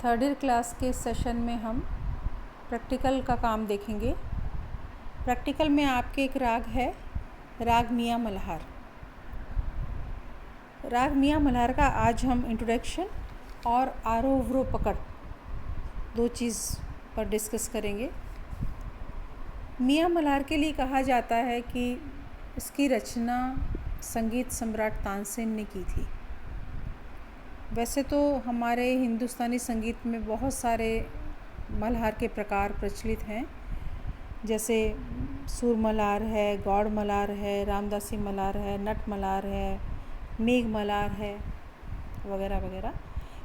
Third year class के session में हम प्रैक्टिकल का काम देखेंगे। प्रैक्टिकल में आपके एक राग है, राग मियाँ मल्हार। राग मियाँ मल्हार का आज हम इंट्रोडक्शन और आरोह अवरोह पकड़ दो चीज़ पर डिस्कस करेंगे। मियाँ मल्हार के लिए कहा जाता है कि इसकी रचना संगीत सम्राट तानसेन ने की थी। वैसे तो हमारे हिंदुस्तानी संगीत में बहुत सारे मल्हार के प्रकार प्रचलित हैं, जैसे सुर मल्हार है, गौड़ मल्हार है, रामदासी मल्हार है, नट मल्हार है, मेघ मल्हार है, वगैरह वगैरह।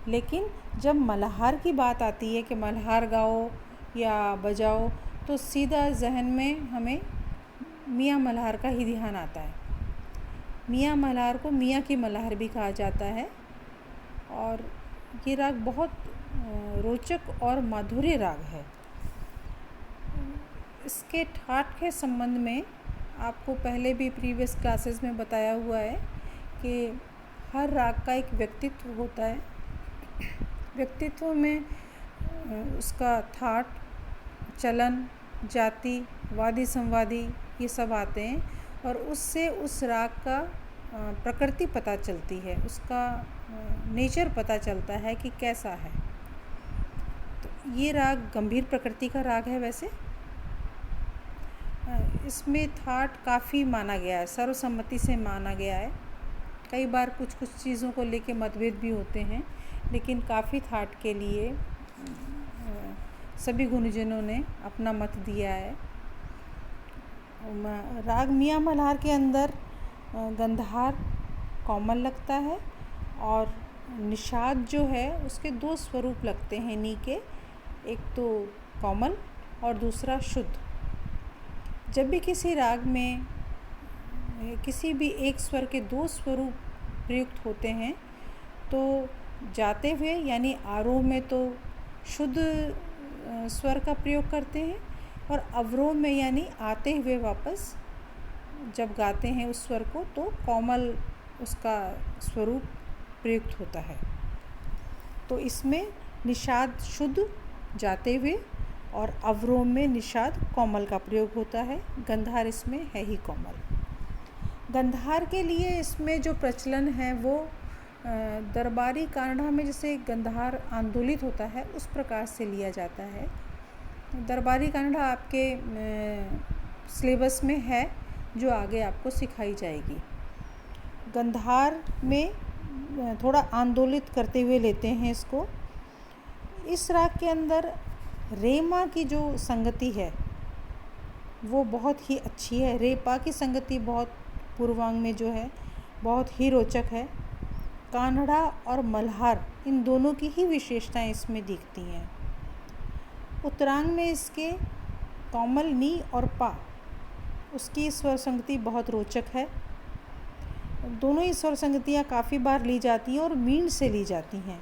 लेकिन जब मल्हार की बात आती है कि मल्हार गाओ या बजाओ, तो सीधा जहन में हमें मियाँ मल्हार का ही ध्यान आता है। मियाँ मल्हार को मियाँ की मल्हार भी कहा जाता है और ये राग बहुत रोचक और माधुर्य राग है। इसके ठाट के संबंध में आपको पहले भी प्रीवियस क्लासेस में बताया हुआ है कि हर राग का एक व्यक्तित्व होता है। व्यक्तित्व में उसका ठाट, चलन, जाति, वादी संवादी ये सब आते हैं और उससे उस राग का प्रकृति पता चलती है, उसका नेचर पता चलता है कि कैसा है। तो ये राग गंभीर प्रकृति का राग है। वैसे इसमें ठाट काफ़ी माना गया है, सर्वसम्मति से माना गया है। कई बार कुछ कुछ चीज़ों को लेके मतभेद भी होते हैं, लेकिन काफ़ी ठाट के लिए सभी गुणीजनों ने अपना मत दिया है। राग मियाँ मल्हार के अंदर गंधार कोमल लगता है और निषाद जो है उसके दो स्वरूप लगते हैं नी के, एक तो कोमल और दूसरा शुद्ध। जब भी किसी राग में किसी भी एक स्वर के दो स्वरूप प्रयुक्त होते हैं तो जाते हुए यानी आरोह में तो शुद्ध स्वर का प्रयोग करते हैं और अवरोह में यानी आते हुए वापस जब गाते हैं उस स्वर को तो कोमल उसका स्वरूप प्रयुक्त होता है। तो इसमें निषाद शुद्ध जाते हुए और अवरोह में निषाद कोमल का प्रयोग होता है। गंधार इसमें है ही कोमल। गंधार के लिए इसमें जो प्रचलन है वो दरबारी कान्हा में जैसे गंधार आंदोलित होता है उस प्रकार से लिया जाता है। दरबारी कान्हा आपके सिलेबस में है, जो आगे आपको सिखाई जाएगी। गंधार में थोड़ा आंदोलित करते हुए लेते हैं इसको। इस राग के अंदर रेमा की जो संगति है वो बहुत ही अच्छी है। रेपा की संगति बहुत पूर्वांग में जो है बहुत ही रोचक है। कान्हा और मल्हार इन दोनों की ही विशेषताएं इसमें दिखती हैं। उत्तरांग में इसके कोमल नी और पा, उसकी स्वर संगति बहुत रोचक है। दोनों ही स्वर संगतियाँ काफ़ी बार ली जाती हैं और मीण से ली जाती हैं,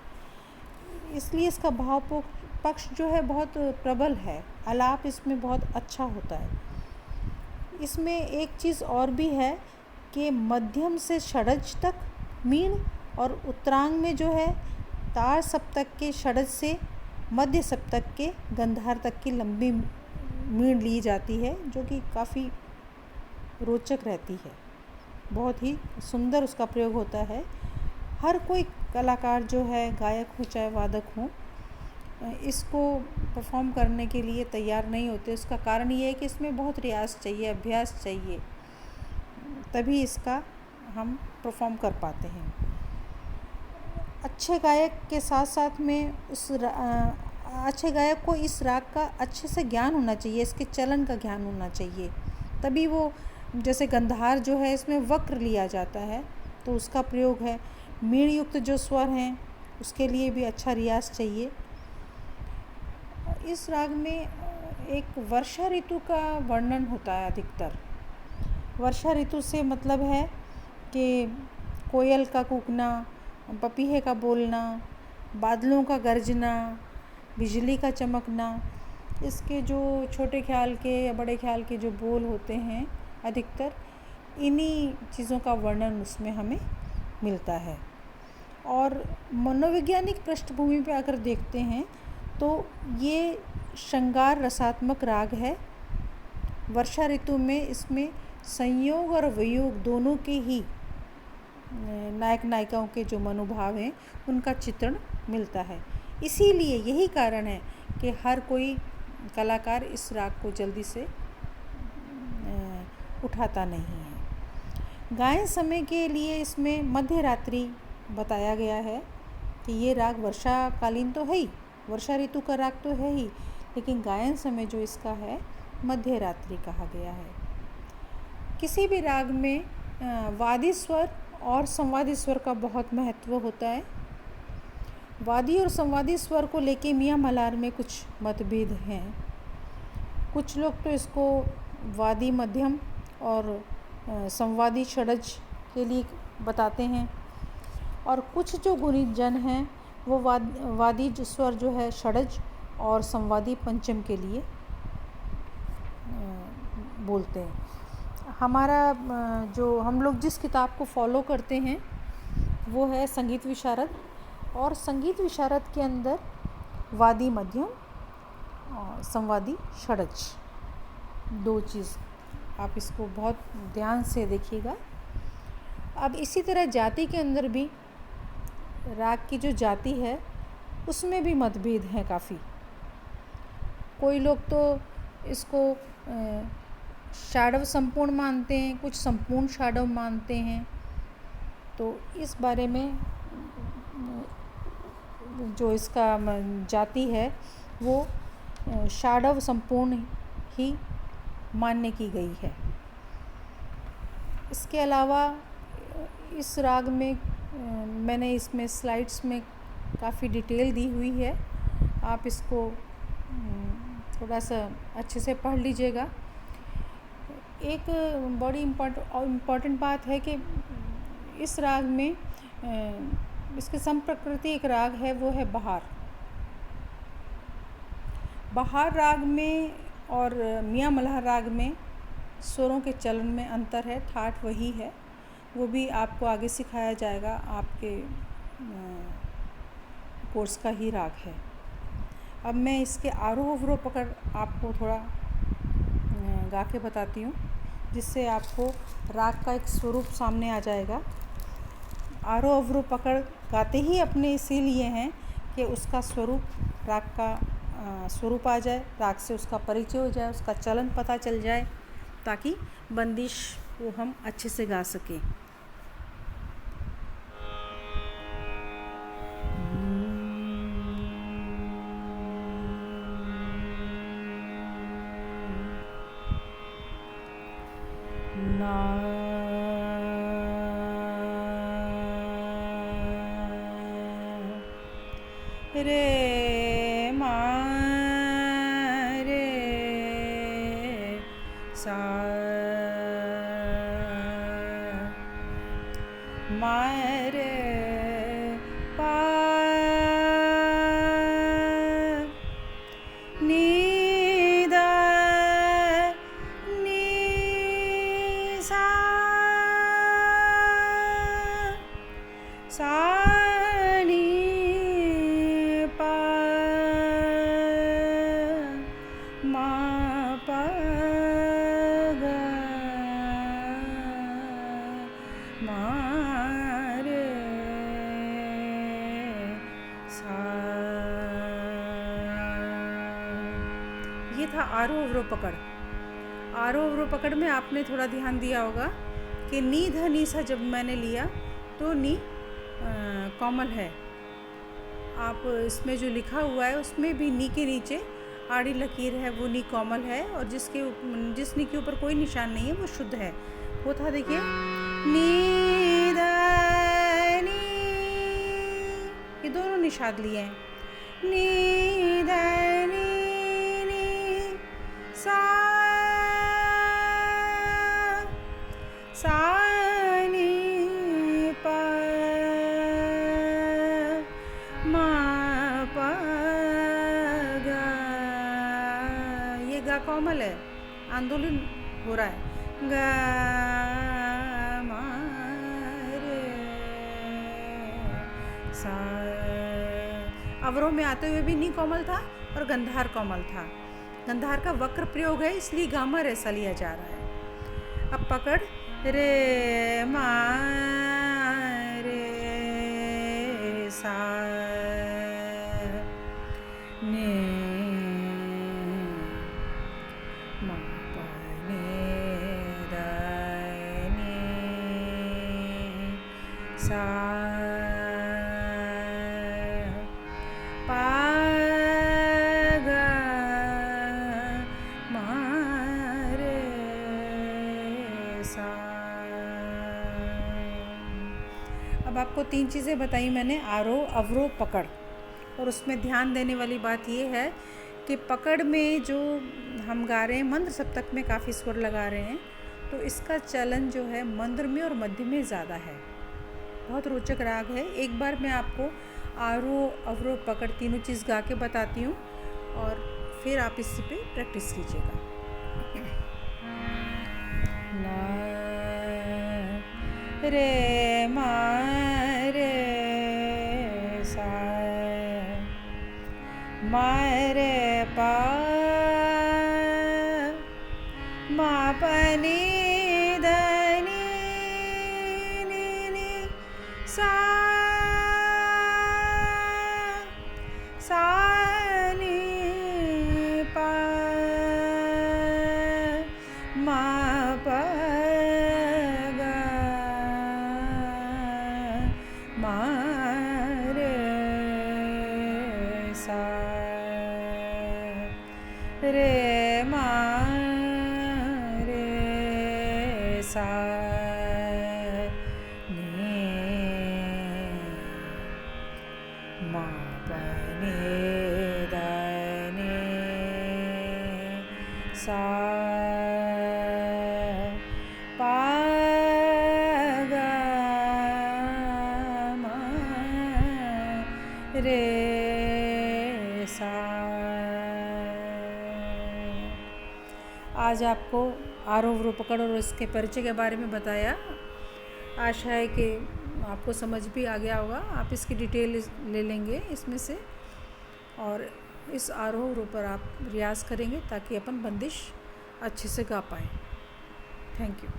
इसलिए इसका भाव पक्ष जो है बहुत प्रबल है। आलाप इसमें बहुत अच्छा होता है। इसमें एक चीज़ और भी है कि मध्यम से षड्ज तक मीण और उत्तरांग में जो है तार सप्तक के षड्ज से मध्य सप्तक के गंधार तक की लंबी मीण ली जाती है, जो कि काफ़ी रोचक रहती है। बहुत ही सुंदर उसका प्रयोग होता है। हर कोई कलाकार जो है, गायक हो चाहे वादक हो, इसको परफॉर्म करने के लिए तैयार नहीं होते। उसका कारण ये है कि इसमें बहुत रियाज चाहिए, अभ्यास चाहिए, तभी इसका हम परफॉर्म कर पाते हैं। अच्छे गायक के साथ साथ में अच्छे गायक को इस राग का अच्छे से ज्ञान होना चाहिए, इसके चलन का ज्ञान होना चाहिए, तभी वो जैसे गंधार जो है इसमें वक्र लिया जाता है तो उसका प्रयोग है। मीण युक्त जो स्वर हैं उसके लिए भी अच्छा रियाज चाहिए। इस राग में एक वर्षा ऋतु का वर्णन होता है अधिकतर। वर्षा ऋतु से मतलब है कि कोयल का कूकना, पपीहे का बोलना, बादलों का गरजना, बिजली का चमकना, इसके जो छोटे ख्याल के या बड़े ख्याल के जो बोल होते हैं अधिकतर इन्हीं चीज़ों का वर्णन उसमें हमें मिलता है। और मनोवैज्ञानिक पृष्ठभूमि पे अगर देखते हैं तो ये श्रृंगार रसात्मक राग है। वर्षा ऋतु में इसमें संयोग और वियोग दोनों के ही नायक नायिकाओं के जो मनोभाव हैं उनका चित्रण मिलता है। इसीलिए यही कारण है कि हर कोई कलाकार इस राग को जल्दी से उठाता नहीं है। गायन समय के लिए इसमें मध्य रात्रि बताया गया है कि ये राग वर्षाकालीन तो है ही, वर्षा ऋतु का राग तो है ही, लेकिन गायन समय जो इसका है मध्य रात्रि कहा गया है। किसी भी राग में वादी स्वर और संवादी स्वर का बहुत महत्व होता है। वादी और संवादी स्वर को लेके मियाँ मल्हार में कुछ मतभेद हैं। कुछ लोग तो इसको वादी मध्यम और संवादी षड्ज के लिए बताते हैं, और कुछ जो गुणित जन हैं वो वादी स्वर जो है षड्ज और संवादी पंचम के लिए बोलते हैं। हमारा जो हम लोग जिस किताब को फॉलो करते हैं वो है संगीत विशारद, और संगीत विशारद के अंदर वादी मध्यम और संवादी षड्ज दो चीज़, आप इसको बहुत ध्यान से देखिएगा। अब इसी तरह जाति के अंदर भी राग की जो जाति है उसमें भी मतभेद हैं काफ़ी। कोई लोग तो इसको षाडव संपूर्ण मानते हैं, कुछ संपूर्ण षाडव मानते हैं। तो इस बारे में जो इसका जाति है वो षाडव संपूर्ण ही मान्य की गई है। इसके अलावा इस राग में मैंने इसमें स्लाइड्स में काफ़ी डिटेल दी हुई है, आप इसको थोड़ा सा अच्छे से पढ़ लीजिएगा। एक बड़ी इम्पॉर्टेंट बात है कि इस राग में इसके समप्रकृति एक राग है, वो है बहार। बहार राग में और मियाँ मल्हार राग में स्वरों के चलन में अंतर है, ठाठ वही है, वो भी आपको आगे सिखाया जाएगा, आपके कोर्स का ही राग है। अब मैं इसके आरोह अवरोह पकड़ आपको थोड़ा गा के बताती हूँ, जिससे आपको राग का एक स्वरूप सामने आ जाएगा। आरोह अवरोह पकड़ गाते ही अपने इसीलिए हैं कि उसका स्वरूप, राग का स्वरूप आ जाए, राग से उसका परिचय हो जाए, उसका चलन पता चल जाए, ताकि बंदिश को हम अच्छे से गा सकें। रे मा रे सा मा रे पा नी दा नी सा सा ये था आरोह अवरोह पकड़। आरोह अवरोह पकड़ में आपने थोड़ा ध्यान दिया होगा कि नी ध नी सा जब मैंने लिया तो नी कोमल है। आप इसमें जो लिखा हुआ है उसमें भी नी के नीचे आड़ी लकीर है, वो नी कोमल है, और जिस नी के ऊपर कोई निशान नहीं है वो शुद्ध है। वो था, देखिए, नी ध नी, ये दोनों निषाद लिए हैं। नी ध नी नी सा सा नी प मा प ग, ये गा कोमल है, आंदोलन हो रहा है। ग मा रे सा। अवरोह में आते हुए भी नी कोमल था और गंधार कोमल था। गंधार का वक्र प्रयोग है, इसलिए गामा ऐसा लिया जा रहा है। अब पकड़ रे मा रे सा ने मा पा ने दा ने सा पा गा मा रे सा। अब आपको 3 चीज़ें बताई मैंने, आरोह, अवरोह, पकड़। और उसमें ध्यान देने वाली बात ये है कि पकड़ में जो हम गा रहे हैं, मंद्र सप्तक में काफ़ी स्वर लगा रहे हैं, तो इसका चलन जो है मंद्र में और मध्य में ज़्यादा है। बहुत रोचक राग है। एक बार मैं आपको आरोह, अवरोह, पकड़ तीनों चीज़ गा के बताती हूँ और फिर आप इसी पे प्रैक्टिस कीजिएगा। रे मा रे सा मा रे पा मा प नी ध नी नी नी सा सा नी पा मा प गा मा रे सा रे मा रे सा ने मा प ने दा ने सा पा गा मा रे सा। आज आपको आरोह, अवरोह, पकड़ और इसके परिचय के बारे में बताया। आशा है कि आपको समझ भी आ गया होगा। आप इसकी डिटेल ले लेंगे इसमें से और इस आरोह, अवरोह पर आप रियाज़ करेंगे ताकि अपन बंदिश अच्छे से गा पाएँ। Thank you.